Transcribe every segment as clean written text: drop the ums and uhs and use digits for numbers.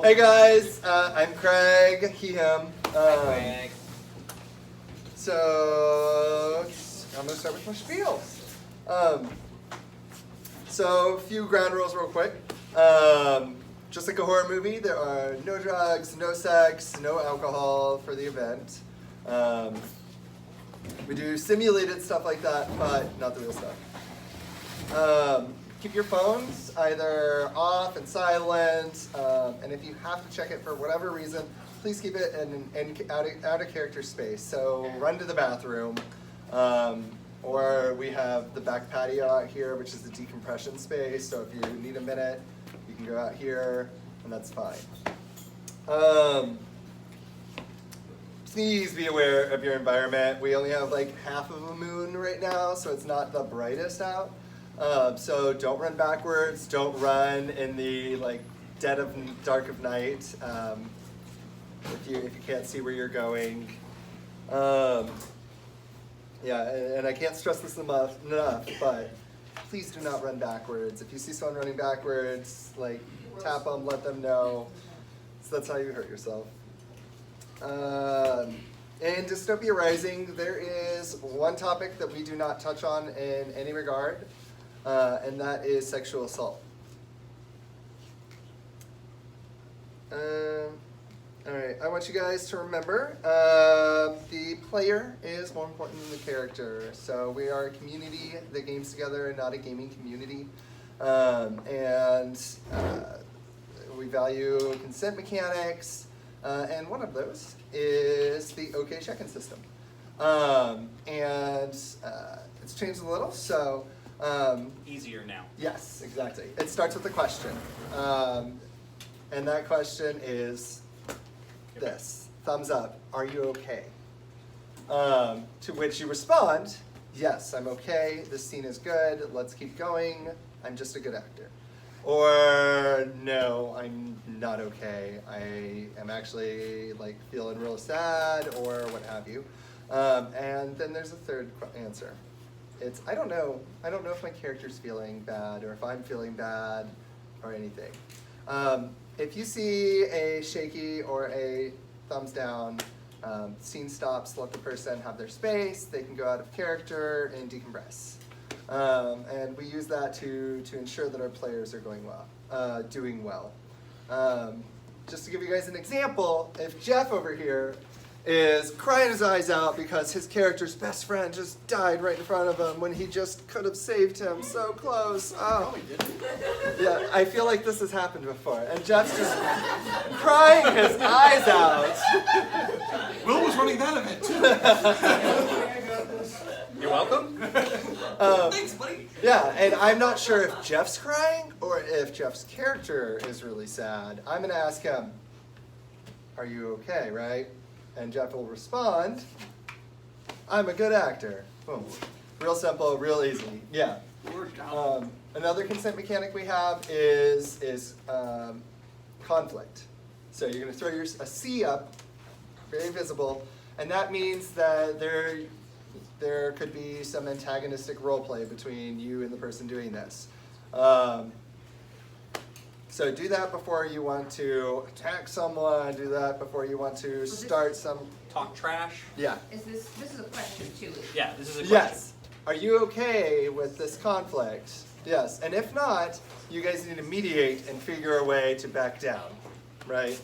Hey guys, I'm Craig, he, him. Craig. So, I'm going to start with my spiel. So, a few ground rules real quick. Just like a horror movie, there are no drugs, no sex, no alcohol for the event. We do simulated stuff like that, but not the real stuff. Keep your phones either off and silent, and if you have to check it for whatever reason, please keep it in out of character space. So run to the bathroom, or we have the back patio out here, which is the decompression space. So if you need a minute, you can go out here, and that's fine. Please be aware of your environment. We only have like half of a moon right now, so it's not the brightest out. So don't run backwards. Don't run in the dead of dark of night if you can't see where you're going. Yeah, and I can't stress this enough, but please do not run backwards. If you see someone running backwards, tap them, let them know. So that's how you hurt yourself. In Dystopia Rising, there is one topic that we do not touch on in any regard, and that is sexual assault. Alright, I want you guys to remember the player is more important than the character. So we are a community that games together and not a gaming community. And we value consent mechanics. And one of those is the OK check-in system. And it's changed a little, so... Easier now. Yes, exactly. It starts with a question. And that question is this. Thumbs up. Are you okay? To which you respond, yes, I'm okay. This scene is good. Let's keep going. I'm just a good actor. Or no, I'm not okay. I am actually feeling real sad or what have you. And then there's a third answer. It's I don't know. I don't know if my character's feeling bad or if I'm feeling bad or anything. If you see a shaky or a thumbs down, scene stops, let the person have their space. They can go out of character and decompress. And we use that to ensure that our players are doing well. Just to give you guys an example, if Jeff over here is crying his eyes out because his character's best friend just died right in front of him when he just could have saved him so close. Oh, yeah, I feel like this has happened before. And Jeff's just crying his eyes out. Will was running that event too. You're welcome. Thanks, buddy. Yeah, and I'm not sure if Jeff's crying or if Jeff's character is really sad. I'm going to ask him, are you okay, right? And Jeff will respond, I'm a good actor. Boom. Real simple, real easy. Yeah. Another consent mechanic we have is conflict. So you're going to throw a C up, very visible, and that means that there could be some antagonistic role play between you and the person doing this. So do that before you want to attack someone. Do that before you want to start some... Talk trash. Yeah. This is a question too. Yeah, this is a question. Yes. Are you okay with this conflict? Yes. And if not, you guys need to mediate and figure a way to back down, right?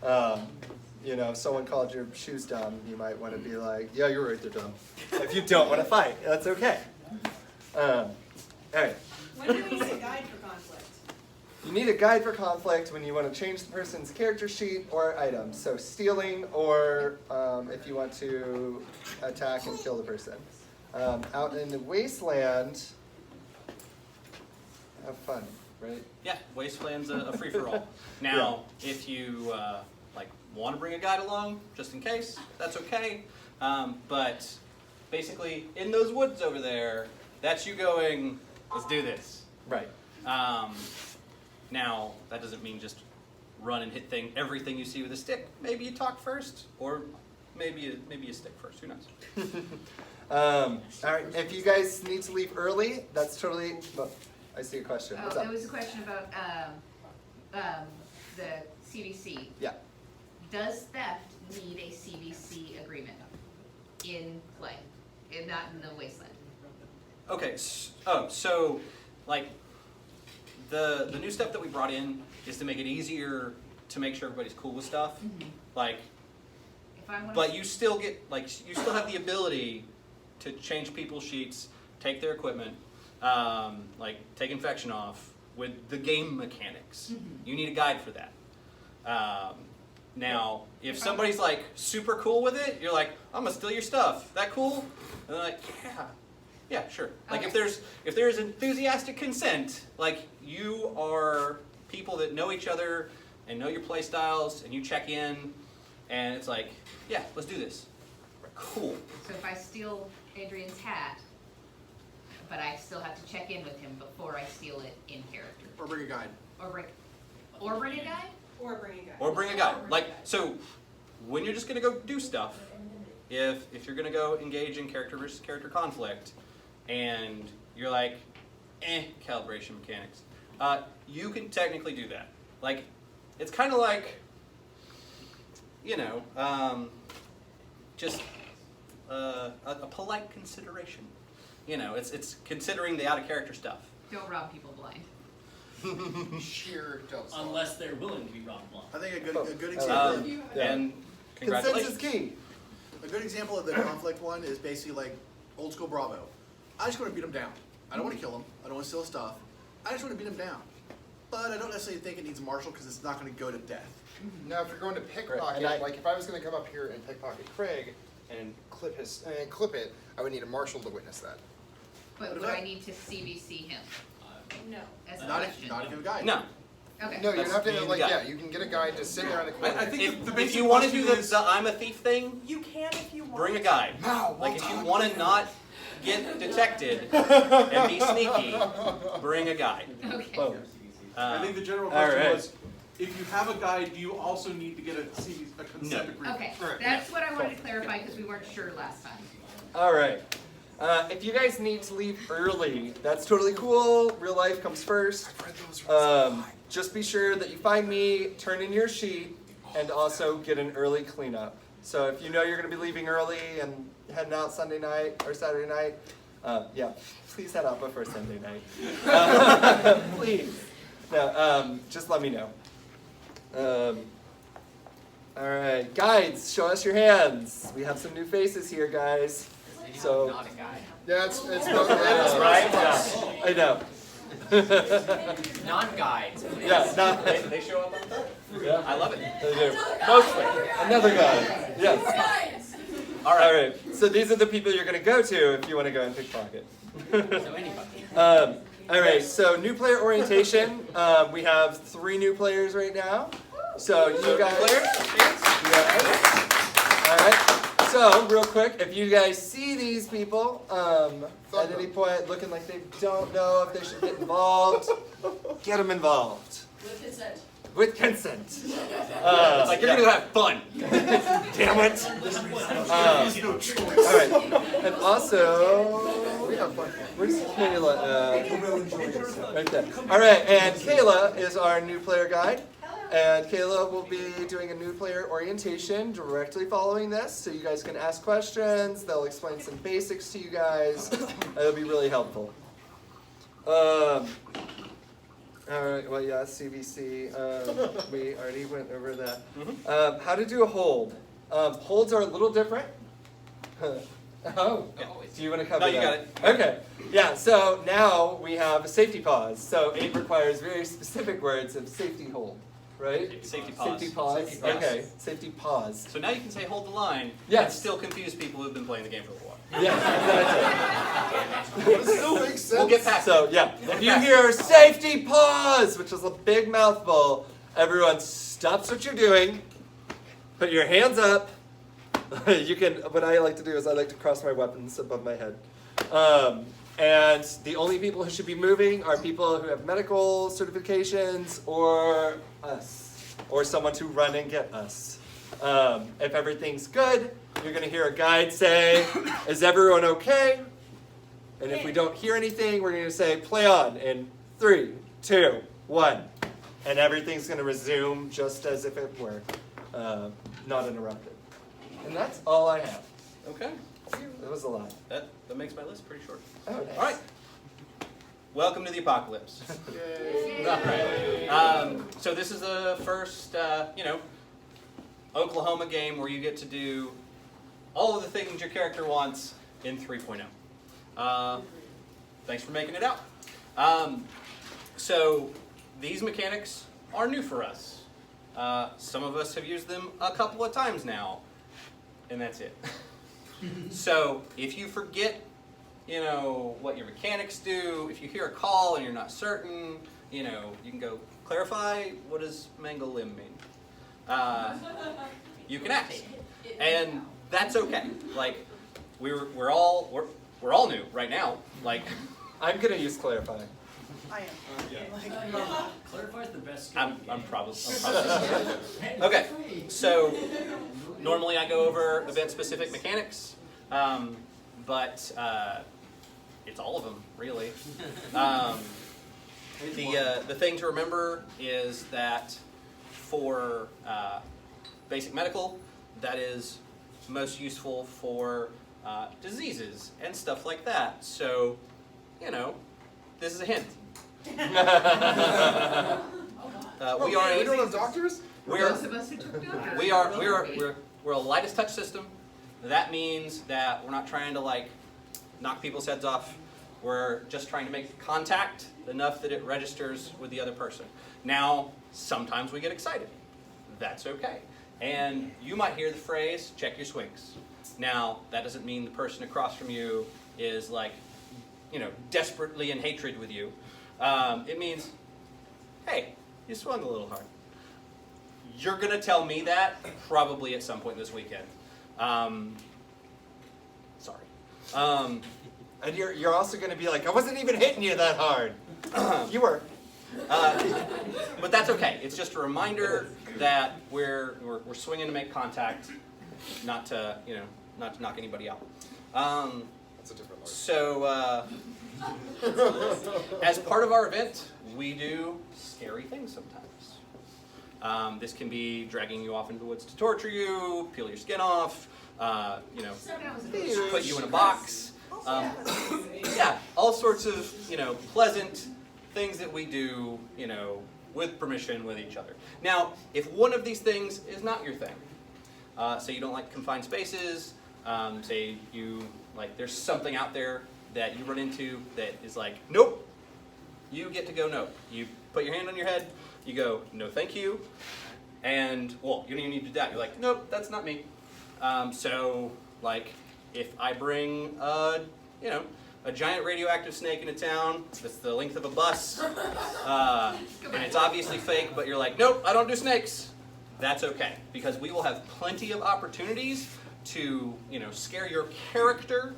If someone called your shoes dumb, you might want to be like, yeah, you're right, they're dumb. If you don't want to fight, that's okay. All right. When do we need a guide for conflict? You need a guide for conflict when you want to change the person's character sheet or items. So stealing or if you want to attack and kill the person. Out in the wasteland, have fun, right? Yeah, Wasteland's a free-for-all. Now, if you want to bring a guide along, just in case, that's okay. But basically, in those woods over there, that's you going, let's do this. Right. Now, that doesn't mean just run and hit everything you see with a stick. Maybe you talk first, or maybe you stick first. Who knows? All right. If you guys need to leave early, that's totally. Oh, I see a question. What's up? It was a question about the CDC, Yeah. does theft need a CDC agreement in play, and not in the wasteland? Okay, so like the new stuff that we brought in is to make it easier to make sure everybody's cool with stuff. Like, If I want but you still get you still have the ability to change people's sheets, take their equipment, like take infection off with the game mechanics. You need a guide for that. Now, if somebody's like super cool with it, you're like, I'm gonna steal your stuff. That cool? And they're like, yeah, sure. Like Okay. if there's enthusiastic consent, like you are people that know each other and know your play styles, and you check in, and it's like, yeah, let's do this. Cool. So if I steal Adrian's hat, but I still have to check in with him before I steal it in character, Or bring a guide. or bring a guy. Or bring a guy. Or bring a guide. Like, so when you're just gonna go do stuff, if you're gonna go engage in character versus character conflict, and you're like, calibration mechanics, you can technically do that. Like, it's kind of like, you know, just a polite consideration. You know, it's considering the out of character stuff. Don't rob people blind. Sheer don't stop. Unless they're willing to be robbed blind. I think a good example. Yeah. And Consent congratulations. is key. A good example of the conflict one is basically like old school Bravo. I just want to beat him down. I don't want to kill him. I don't want to steal his stuff. I just want to beat him down. But I don't necessarily think it needs martial because it's not going to go to death. Now, if you're going to pickpocket, and like if I was going to come up here and pickpocket Craig and clip it, I would need a marshal to witness that. But What would about- I need to CBC him? No. As a Not question. if you have a guide. No. Okay. No, you'd That's- have to, you need a like, guide. yeah, you can get a guide to sit there on the corner. I think If, the if basic you want to do question the is- I'm a thief thing, You can if you want. bring a guide. No, Like, if you Walter. want to not get detected and be sneaky, bring a guide. Okay. Boom. I think the general All question right. was, if you have a guide, do you also need to get a consent agreement? Okay, that's what I wanted to clarify because we weren't sure last time. All right. If you guys need to leave early, that's totally cool. Real life comes first. Just be sure that you find me, turn in your sheet, and also get an early cleanup. So if you know you're going to be leaving early and heading out Sunday night or Saturday night, yeah, please head out before Sunday night. Please. No, just let me know. All right, guides, show us your hands. We have some new faces here, guys. So, Not a guy. Yeah, it's not right? Yeah, I know. Non-guides. Yeah, not, They show up on time. yeah, I love it. they do. Mostly. Another guy. Yes. All All right. right. So these are the people you're going to go to if you want to go and pickpocket. So anybody. All right. So new player orientation. We have 3 new players right now. So you guys. Yes. All right. So real quick, if you guys see these people at any point looking like they don't know if they should get involved, get them involved. With consent. With consent. Like, you're going to have fun. Damn it. All right. And also, We have fun. where's Kayla? Right there. All right. And Kayla is our new player guide. And Kayla will be doing a new player orientation directly following this. So you guys can ask questions. They'll explain some basics to you guys. It'll be really helpful. All right, well, yeah, CVC, we already went over that. How to do a hold. Holds are a little different. Oh, do you want to cover No, you that? got it. Okay, yeah, so now we have a safety pause. So 8 requires very specific words of safety hold, right? Safety pause. Safety pause, Safety pause. okay, safety pause. So now you can say hold the line Yes. and still confuse people who've been playing the game for a while. Yeah, This still makes sense. We'll get past so it. yeah, if you hear safety pause, which is a big mouthful, everyone stops what you're doing, put your hands up. You can, what I like to do is I like to cross my weapons above my head. And the only people who should be moving are people who have medical certifications or us, or someone to run and get us. If everything's good, you're going to hear a guide say, is everyone okay? And if we don't hear anything, we're going to say, play on in 3, 2, 1. and everything's going to resume just as if it were not interrupted. And that's all I have. Okay. It was a lot. That makes my list pretty short. Oh, nice. All right. Welcome to the apocalypse. Yay. All right. So this is the first, Oklahoma game where you get to do all of the things your character wants in 3.0. Thanks for making it out. So these mechanics are new for us. Some of us have used them a couple of times now, and that's it. So if you forget, what your mechanics do, if you hear a call and you're not certain, you can go clarify, what does mango limb mean? You can ask, and that's okay. Like we're all new right now. Like I'm going to use clarify. I am. Clarify's the best skill. I'm probably okay. So normally I go over event-specific mechanics, but it's all of them really. The thing to remember is that for basic medical, that is most useful for diseases and stuff like that. So, this is a hint. We are We don't have doctors? Those of us who took doctors. we're a lightest touch system. That means that we're not trying to knock people's heads off. We're just trying to make contact enough that it registers with the other person. Now, sometimes we get excited. That's okay. And you might hear the phrase, check your swings. Now, that doesn't mean the person across from you is desperately in hatred with you. It means, hey, you swung a little hard. You're going to tell me that probably at some point this weekend. Sorry. And you're also going to be like, I wasn't even hitting you that hard. You were. But that's okay. It's just a reminder that we're swinging to make contact, not to knock anybody out. That's a different word. So, as part of our event, we do scary things sometimes. This can be dragging you off into the woods to torture you, peel your skin off, put you in a box. Yeah, all sorts of pleasant things that we do, with permission with each other. Now, if one of these things is not your thing, say you don't like confined spaces, say you there's something out there that you run into that is nope, you get to go nope. You put your hand on your head, you go, no thank you, and well, you don't even need to do that. You're like, nope, that's not me. If I bring a giant radioactive snake into town that's the length of a bus, and it's obviously fake, but you're like, nope, I don't do snakes. That's okay, because we will have plenty of opportunities to, scare your character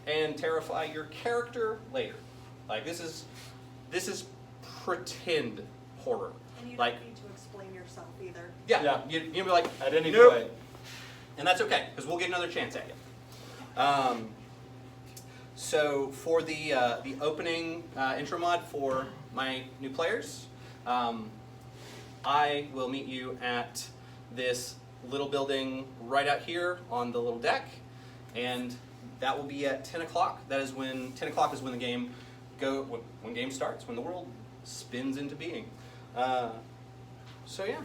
and terrify your character later. This is pretend horror. And you don't need to explain yourself either. Yeah. You'll be like, At any nope. point. And that's okay, because we'll get another chance at you. So for the opening intro mod for my new players, I will meet you at this little building right out here on the little deck, and that will be at 10 o'clock. That is when 10 o'clock is when the game when game starts, when the world spins into being. So yeah.